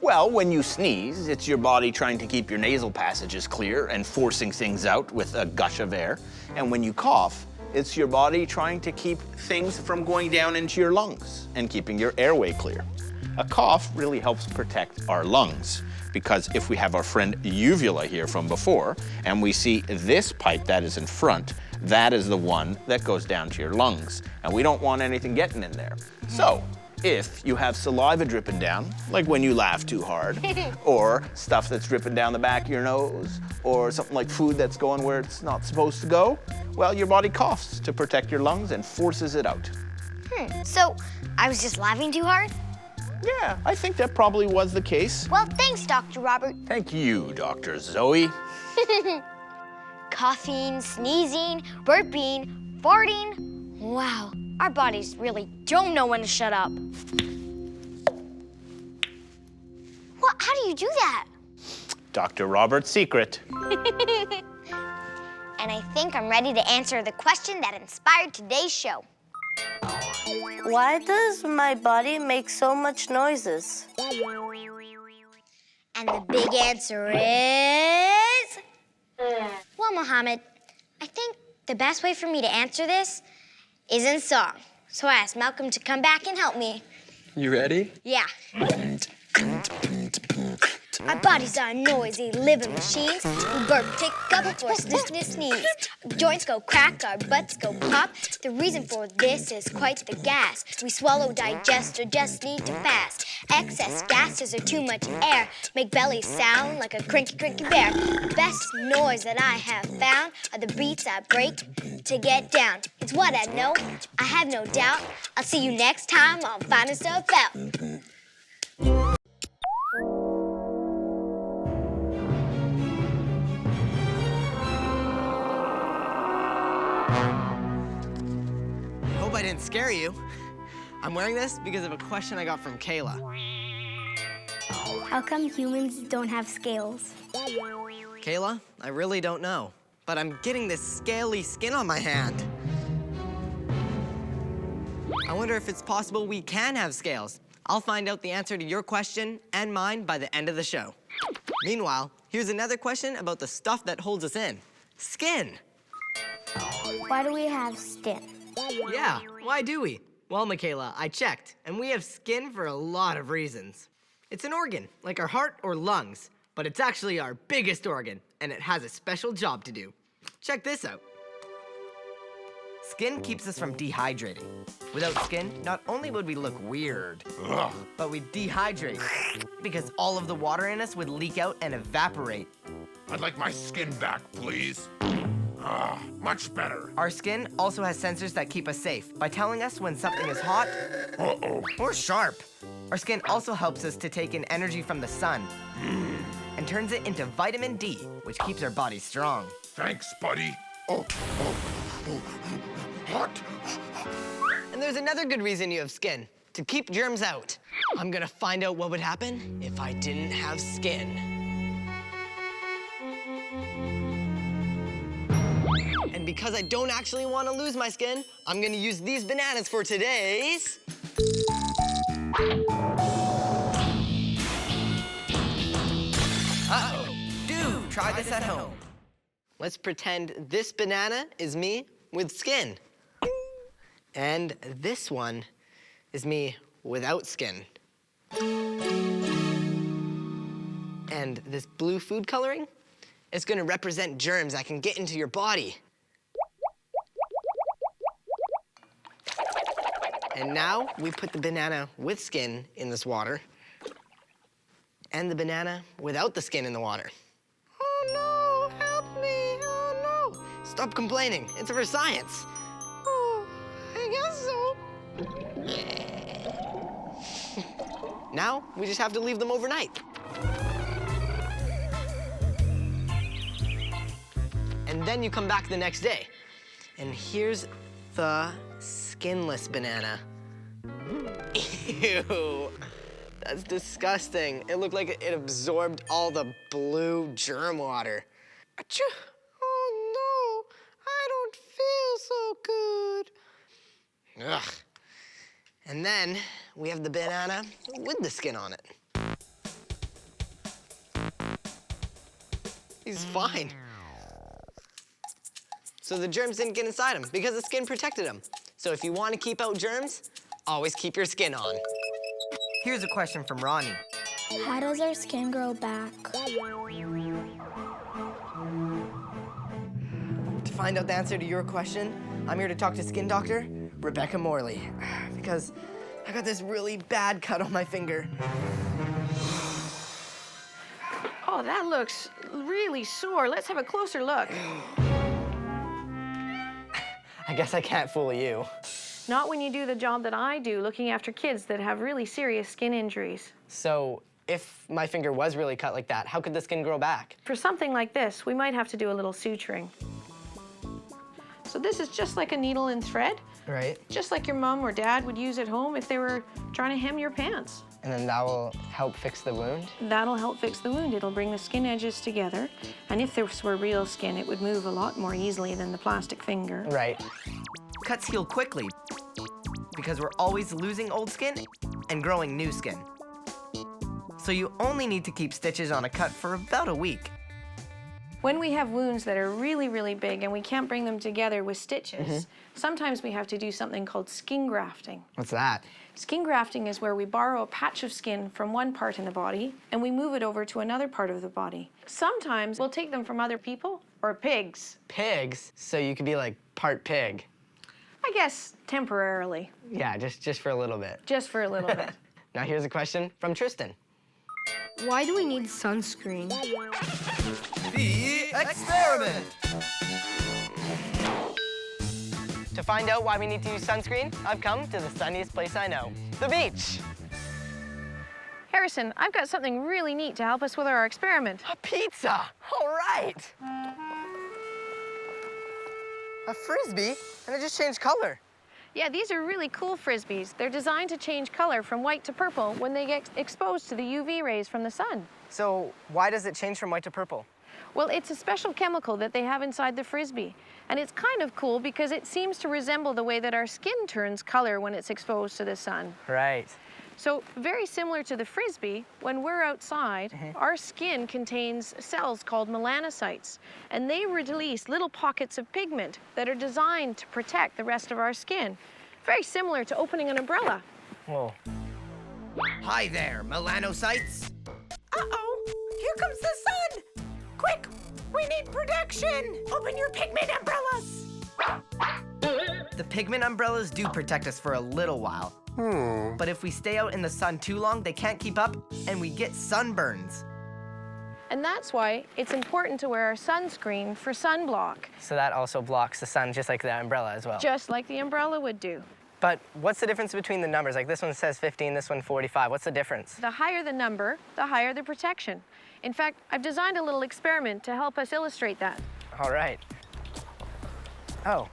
Well, when you sneeze, it's your body trying to keep your nasal passages clear and forcing things out with a gush of air. And when you cough, it's your body trying to keep things from going down into your lungs and keeping your airway clear. A cough really helps protect our lungs, because if we have our friend uvula here from before, and we see this pipe that is in front, that is the one that goes down to your lungs, and we don't want anything getting in there. So, if you have saliva dripping down, like when you laugh too hard, or stuff that's dripping down the back of your nose, or something like food that's going where it's not supposed to go, well, your body coughs to protect your lungs and forces it out. So, I was just laughing too hard? Yeah, I think that probably was the case. Well, thanks, Dr. Robert. Thank you, Dr. Zoe. Coughing, sneezing, burping, farting. Wow, our bodies really don't know when to shut up. What? How do you do that? Dr. Robert's secret. And I think I'm ready to answer the question that inspired today's show. Why does my body make so much noises? And the big answer is... Well, Mohammed, I think the best way for me to answer this is in song. So I asked Malcolm to come back and help me. You ready? Yeah. Our bodies are noisy living machines. We burp, tick, gobble, for sneeze. Joints go crack, our butts go pop. The reason for this is quite the gas. We swallow, digest, or just need to fast. Excess gases or too much air make belly sound like a cranky bear. The best noise that I have found are the beats I break to get down. It's what I know, I have no doubt. I'll see you next time on Finding Stuff Out. Hope I didn't scare you. I'm wearing this because of a question I got from Kayla. How come humans don't have scales? Kayla, I really don't know, but I'm getting this scaly skin on my hand. I wonder if it's possible we can have scales. I'll find out the answer to your question and mine by the end of the show. Meanwhile, here's another question about the stuff that holds us in. Skin. Why do we have skin? Yeah, why do we? Well, Michaela, I checked, and we have skin for a lot of reasons. It's an organ, like our heart or lungs, but it's actually our biggest organ, and it has a special job to do. Check this out. Skin keeps us from dehydrating. Without skin, not only would we look weird, but we'd dehydrate, because all of the water in us would leak out and evaporate. I'd like my skin back, please. Much better. Our skin also has sensors that keep us safe by telling us when something is hot or sharp. Our skin also helps us to take in energy from the sun and turns it into vitamin D, which keeps our bodies strong. Thanks, buddy. Hot. And there's another good reason you have skin, to keep germs out. I'm gonna find out what would happen if I didn't have skin. And because I don't actually want to lose my skin, I'm gonna use these bananas for today's... Uh-oh. Do try this at home. Let's pretend this banana is me with skin. And this one is me without skin. And this blue food coloring is gonna represent germs that can get into your body. And now we put the banana with skin in this water and the banana without the skin in the water. Oh no, help me, oh no. Stop complaining, it's for science. Oh, I guess so. Now we just have to leave them overnight. And then you come back the next day. And here's the skinless banana. Ew, that's disgusting. It looked like it absorbed all the blue germ water. Achoo. Oh no, I don't feel so good. Ugh. And then we have the banana with the skin on it. He's fine. So the germs didn't get inside him because the skin protected him. So if you want to keep out germs, always keep your skin on. Here's a question from Ronnie. How does our skin grow back? To find out the answer to your question, I'm here to talk to skin doctor Rebecca Morley, because I got this really bad cut on my finger. Oh, that looks really sore. Let's have a closer look. I guess I can't fool you. Not when you do the job that I do, looking after kids that have really serious skin injuries. So, if my finger was really cut like that, how could the skin grow back? For something like this, we might have to do a little suturing. So this is just like a needle and thread, Right. just like your mom or dad would use at home if they were trying to hem your pants. And then that will help fix the wound? That'll help fix the wound. It'll bring the skin edges together. And if this were real skin, it would move a lot more easily than the plastic finger. Right. Cuts heal quickly because we're always losing old skin and growing new skin. So you only need to keep stitches on a cut for about a week. When we have wounds that are really, really big and we can't bring them together with stitches, sometimes we have to do something called skin grafting. What's that? Skin grafting is where we borrow a patch of skin from one part in the body and we move it over to another part of the body. Sometimes we'll take them from other people or pigs. Pigs? So you could be like part pig. I guess temporarily. Yeah, just for a little bit. Just for a little bit. Now here's a question from Tristan. Why do we need sunscreen? The experiment! To find out why we need to use sunscreen, I've come to the sunniest place I know, the beach. Harrison, I've got something really neat to help us with our experiment. A pizza! All right! A Frisbee? And it just changed color. Yeah, these are really cool Frisbees. They're designed to change color from white to purple when they get exposed to the UV rays from the sun. So why does it change from white to purple? Well, it's a special chemical that they have inside the Frisbee. And it's kind of cool because it seems to resemble the way that our skin turns color when it's exposed to the sun. Right. So very similar to the Frisbee, when we're outside, our skin contains cells called melanocytes, and they release little pockets of pigment that are designed to protect the rest of our skin. Very similar to opening an umbrella. Whoa. Hi there, melanocytes. Uh-oh, here comes the sun. Quick, we need protection. Open your pigment umbrellas. The pigment umbrellas do protect us for a little while. But if we stay out in the sun too long, they can't keep up, and we get sunburns. And that's why it's important to wear our sunscreen for sunblock. So that also blocks the sun, just like the umbrella as well. Just like the umbrella would do. But what's the difference between the numbers? Like this one says 15, this one 45. What's the difference? The higher the number, the higher the protection. In fact, I've designed a little experiment to help us illustrate that. All right. Oh,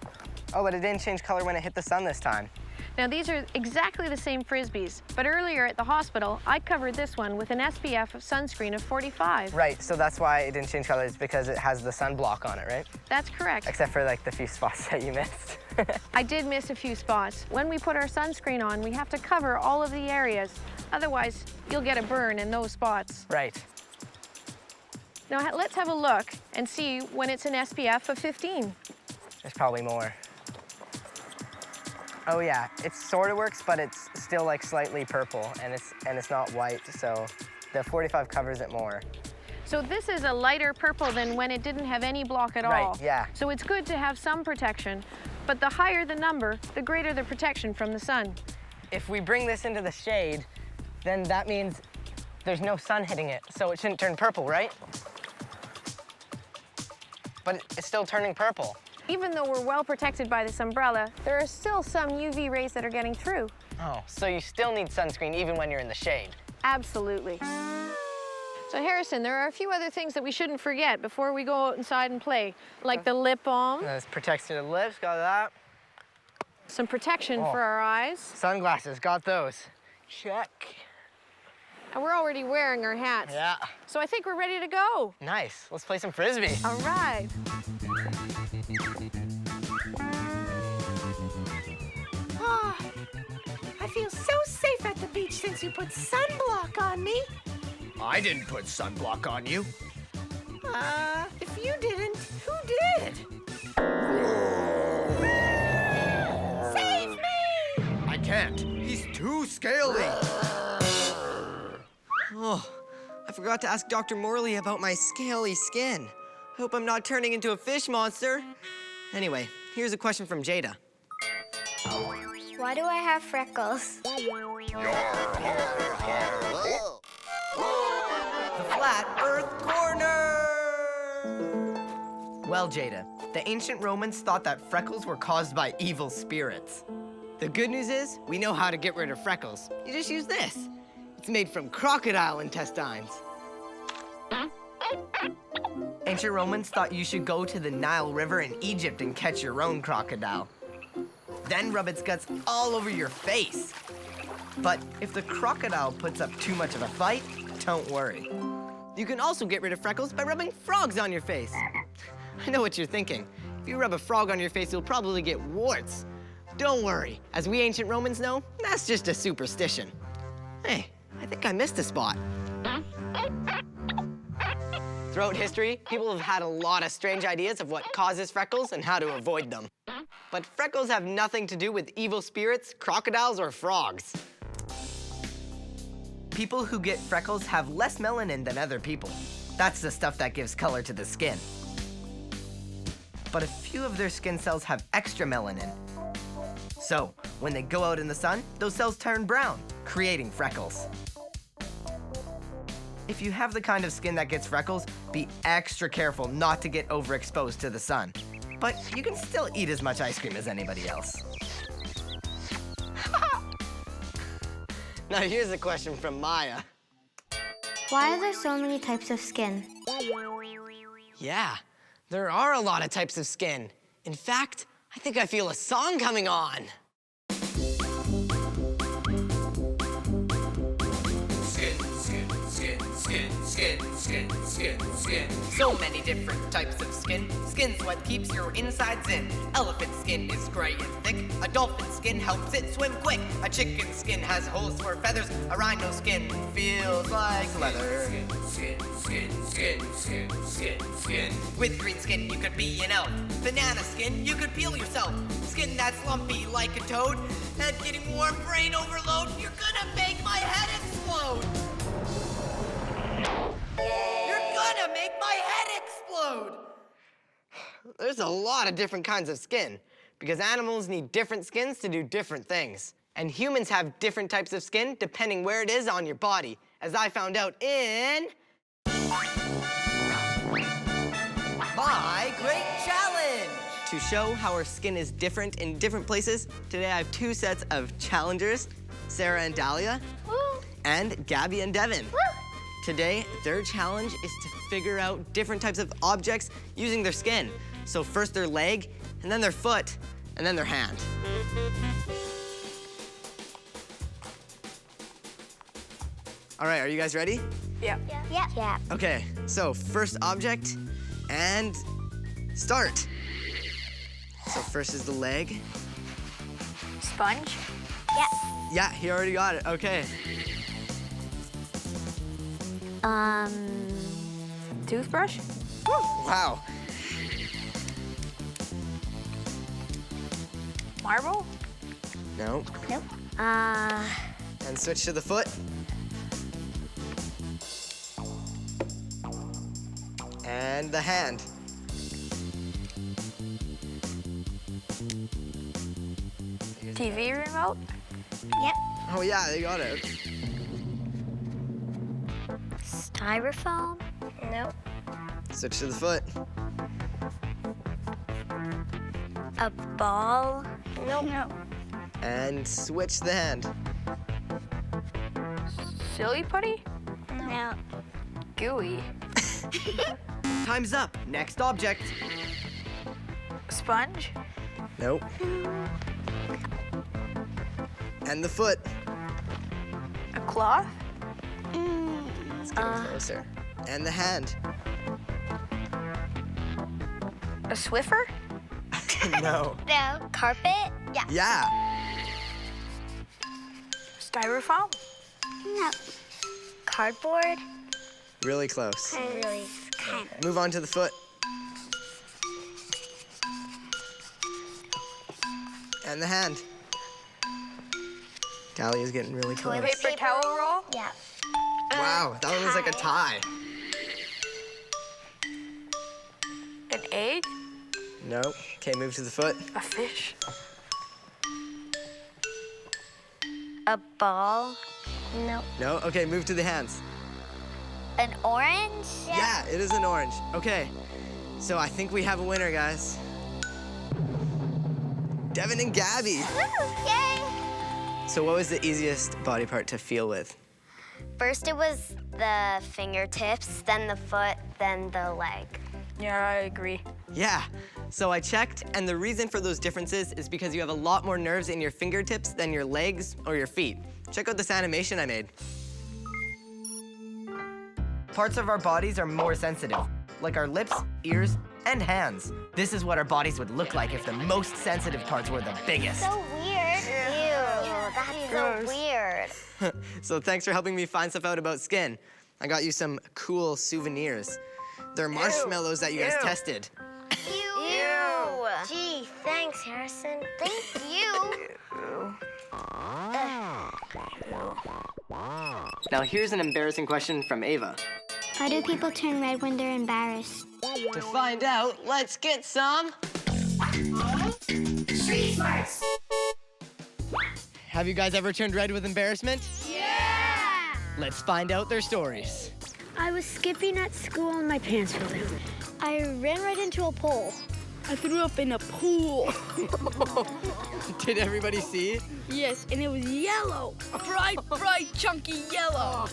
but it didn't change color when it hit the sun this time. Now, these are exactly the same Frisbees, but earlier at the hospital, I covered this one with an SPF sunscreen of 45. Right, so that's why it didn't change colors, because it has the sunblock on it, right? That's correct. Except for like the few spots that you missed. I did miss a few spots. When we put our sunscreen on, we have to cover all of the areas. Otherwise, you'll get a burn in those spots. Right. Now, let's have a look and see when it's an SPF of 15. There's probably more. Oh yeah, it sort of works, but it's still like slightly purple, and it's not white, so the 45 covers it more. So this is a lighter purple than when it didn't have any block at all. Right, yeah. So it's good to have some protection, but the higher the number, the greater the protection from the sun. If we bring this into the shade, then that means there's no sun hitting it, so it shouldn't turn purple, right? But it's still turning purple. Even though we're well protected by this umbrella, there are still some UV rays that are getting through. Oh, so you still need sunscreen even when you're in the shade? Absolutely. So Harrison, there are a few other things that we shouldn't forget before we go outside and play, like the lip balm. This protects your lips, got that. Some protection for our eyes. Sunglasses, got those. Check. And we're already wearing our hats. Yeah. So I think we're ready to go. Nice, let's play some Frisbee. All right. Ah, I feel so safe at the beach since you put sunblock on me. I didn't put sunblock on you. If you didn't, who did? Save me! I can't. He's too scaly. Oh, I forgot to ask Dr. Morley about my scaly skin. I hope I'm not turning into a fish monster. Anyway, here's a question from Jada. Why do I have freckles? The Flat Earth Corner! Well, Jada, the ancient Romans thought that freckles were caused by evil spirits. The good news is, we know how to get rid of freckles. You just use this. It's made from crocodile intestines. Ancient Romans thought you should go to the Nile River in Egypt and catch your own crocodile. Then rub its guts all over your face. But if the crocodile puts up too much of a fight, don't worry. You can also get rid of freckles by rubbing frogs on your face. I know what you're thinking. If you rub a frog on your face, you'll probably get warts. Don't worry. As we ancient Romans know, that's just a superstition. Hey, I think I missed a spot. Throughout history, people have had a lot of strange ideas of what causes freckles and how to avoid them. But freckles have nothing to do with evil spirits, crocodiles, or frogs. People who get freckles have less melanin than other people. That's the stuff that gives color to the skin. But a few of their skin cells have extra melanin. So, when they go out in the sun, those cells turn brown, creating freckles. If you have the kind of skin that gets freckles, be extra careful not to get overexposed to the sun. But you can still eat as much ice cream as anybody else. Now here's a question from Maya. Why are there so many types of skin? Yeah, there are a lot of types of skin. In fact, I think I feel a song coming on. Skin. So many different types of skin. Skin's what keeps your insides in. Elephant skin is gray and thick. A dolphin skin helps it swim quick. A chicken skin has holes for feathers. A rhino skin feels like leather. Skin. With green skin, you could be an elf. Banana skin, you could peel yourself. Skin that's lumpy like a toad. Head getting warm, brain overload. You're gonna make my head explode. You're gonna make my head explode! There's a lot of different kinds of skin because animals need different skins to do different things. And humans have different types of skin depending where it is on your body, as I found out in my Great Challenge! To show how our skin is different in different places, today I have two sets of challengers, Sarah and Dahlia, and Gabby and Devin. Today, their challenge is to figure out different types of objects using their skin. So first their leg, and then their foot, and then their hand. All right, are you guys ready? Yeah. Yeah. Okay, so first object, and start. So first is the leg. Sponge? Yeah, he already got it, okay. Toothbrush? Wow. Marble? No. Nope. And switch to the foot. And the hand. TV remote? Yep. Oh yeah, they got it. Styrofoam? Nope. Switch to the foot. A ball? Nope. No. And switch the hand. Silly putty? No. Gooey. Time's up. Next object. Sponge? Nope. And the foot. A cloth? Let's get closer. And the hand. A Swiffer? No. No. Carpet? Yeah. Yeah. Styrofoam? No. Cardboard? Really close. Really kind of. Move on to the foot. And the hand. Dahlia's getting really close. Paper towel roll? Yeah. Wow, that one was like a tie. An egg? Nope. Okay, move to the foot. A fish? A ball? No. No? Okay, move to the hands. An orange? Yeah, it is an orange. Okay, so I think we have a winner, guys. Devin and Gabby. Yay! So what was the easiest body part to feel with? First it was the fingertips, then the foot, then the leg. Yeah, I agree. Yeah, so I checked, and the reason for those differences is because you have a lot more nerves in your fingertips than your legs or your feet. Check out this animation I made. Parts of our bodies are more sensitive, like our lips, ears, and hands. This is what our bodies would look like if the most sensitive parts were the biggest. So weird. Ew, that's so weird. So thanks for helping me find stuff out about skin. I got you some cool souvenirs. They're marshmallows that you guys tested. Ew. Gee, thanks, Harrison. Thank you. Now here's an embarrassing question from Ava. Why do people turn red when they're embarrassed? To find out, let's get some Street smarts. Have you guys ever turned red with embarrassment? Yeah! Let's find out their stories. I was skipping at school and my pants fell down. I ran right into a pole. I threw up in a pool. Did everybody see? Yes, and it was yellow. Bright, chunky yellow.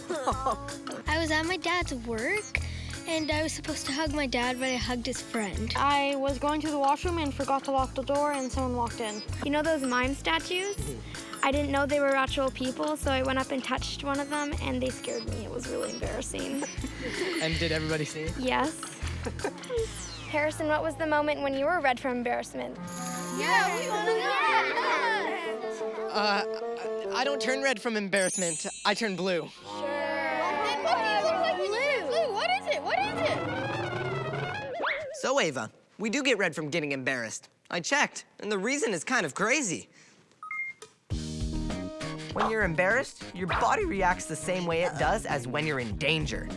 I was at my dad's work, and I was supposed to hug my dad, but I hugged his friend. I was going to the washroom and forgot to lock the door, and someone walked in. You know those mime statues? I didn't know they were actual people, so I went up and touched one of them, and they scared me. It was really embarrassing. And did everybody see? Yes. Harrison, what was the moment when you were red from embarrassment? Yeah, we want to know. I don't turn red from embarrassment. I turn blue. What is it? What is it? So, Ava, we do get red from getting embarrassed. I checked, and the reason is kind of crazy. When you're embarrassed, your body reacts the same way it does as when you're in danger.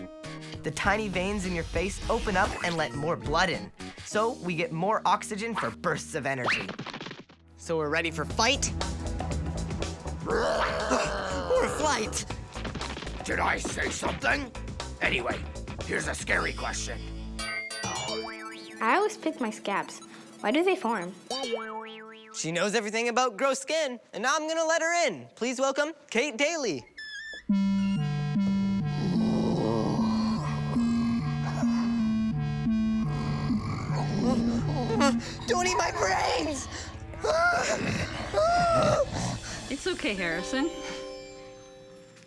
The tiny veins in your face open up and let more blood in, so we get more oxygen for bursts of energy. So we're ready for fight? Or flight? Did I say something? Anyway, here's a scary question. I always pick my scabs. Why do they form? She knows everything about gross skin, and now I'm gonna let her in. Please welcome Kate Daly. Don't eat my brains! It's okay, Harrison.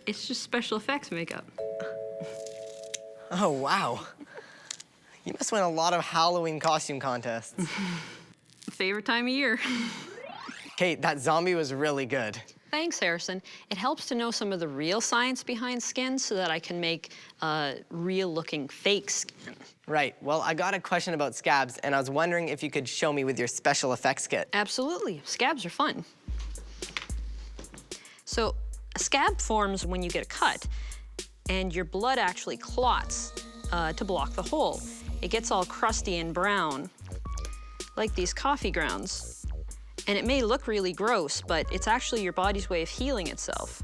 It's just special effects makeup. Oh, wow. You must win a lot of Halloween costume contests. Favorite time of year. Kate, that zombie was really good. Thanks, Harrison. It helps to know some of the real science behind skin so that I can make real-looking fake skin. Right. Well, I got a question about scabs, and I was wondering if you could show me with your special effects kit. Absolutely. Scabs are fun. So a scab forms when you get a cut, and your blood actually clots to block the hole. It gets all crusty and brown, like these coffee grounds. And it may look really gross, but it's actually your body's way of healing itself.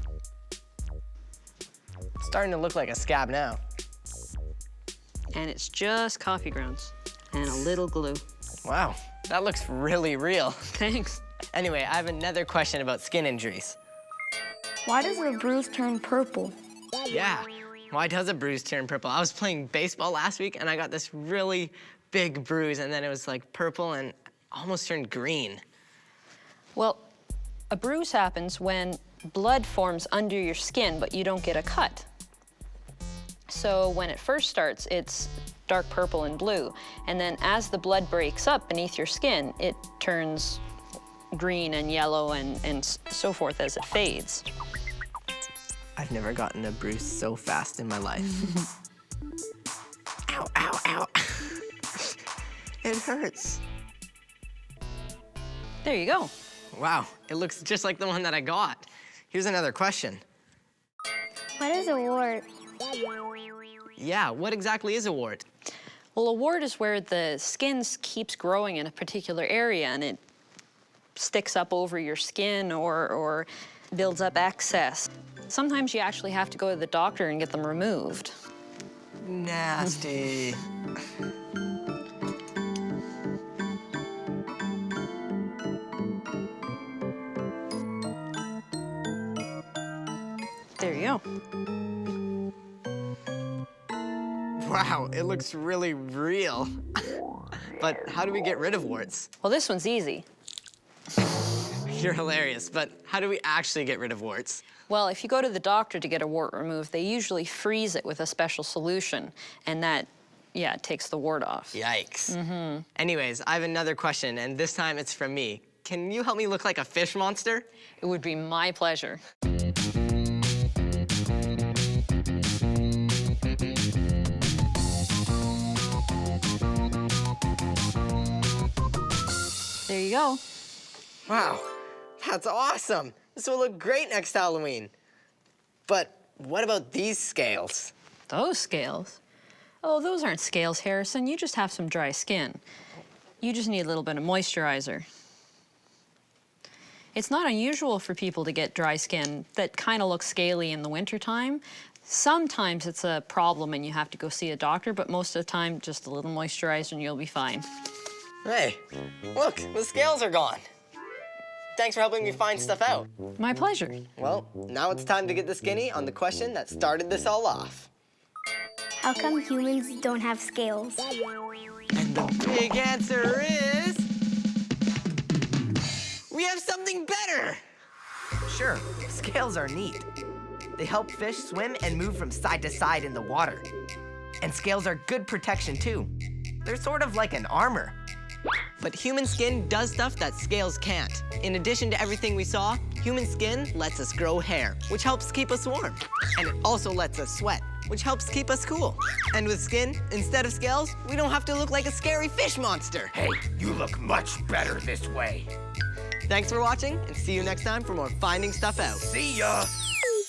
It's starting to look like a scab now. And it's just coffee grounds and a little glue. Wow, that looks really real. Thanks. Anyway, I have another question about skin injuries. Why does a bruise turn purple? Yeah, why does a bruise turn purple? I was playing baseball last week, and I got this really big bruise, and then it was like purple and almost turned green. Well, a bruise happens when blood forms under your skin, but you don't get a cut. So when it first starts, it's dark purple and blue. And then as the blood breaks up beneath your skin, it turns green and yellow and so forth as it fades. I've never gotten a bruise so fast in my life. Ow, ow, ow. It hurts. There you go. Wow, it looks just like the one that I got. Here's another question. What is a wart? Yeah, what exactly is a wart? Well, a wart is where the skin keeps growing in a particular area and it sticks up over your skin or builds up excess. Sometimes you actually have to go to the doctor and get them removed. Nasty. There you go. Wow, it looks really real. But how do we get rid of warts? Well, this one's easy. You're hilarious, but how do we actually get rid of warts? Well, if you go to the doctor to get a wart removed, they usually freeze it with a special solution, and that, yeah, it takes the wart off. Yikes. Anyways, I have another question, and this time it's from me. Can you help me look like a fish monster? It would be my pleasure. There you go. Wow, that's awesome. This will look great next Halloween. But what about these scales? Those scales? Oh, those aren't scales, Harrison. You just have some dry skin. You just need a little bit of moisturizer. It's not unusual for people to get dry skin that kind of looks scaly in the wintertime. Sometimes it's a problem and you have to go see a doctor, but most of the time, just a little moisturizer and you'll be fine. Hey, look, the scales are gone. Thanks for helping me find stuff out. My pleasure. Well, now it's time to get the skinny on the question that started this all off. How come humans don't have scales? And the big answer is... we have something better! Sure, scales are neat. They help fish swim and move from side to side in the water. And scales are good protection too. They're sort of like an armor. But human skin does stuff that scales can't. In addition to everything we saw, human skin lets us grow hair, which helps keep us warm. And it also lets us sweat, which helps keep us cool. And with skin, instead of scales, we don't have to look like a scary fish monster. Hey, you look much better this way. Thanks for watching, and see you next time for more Finding Stuff Out. See ya!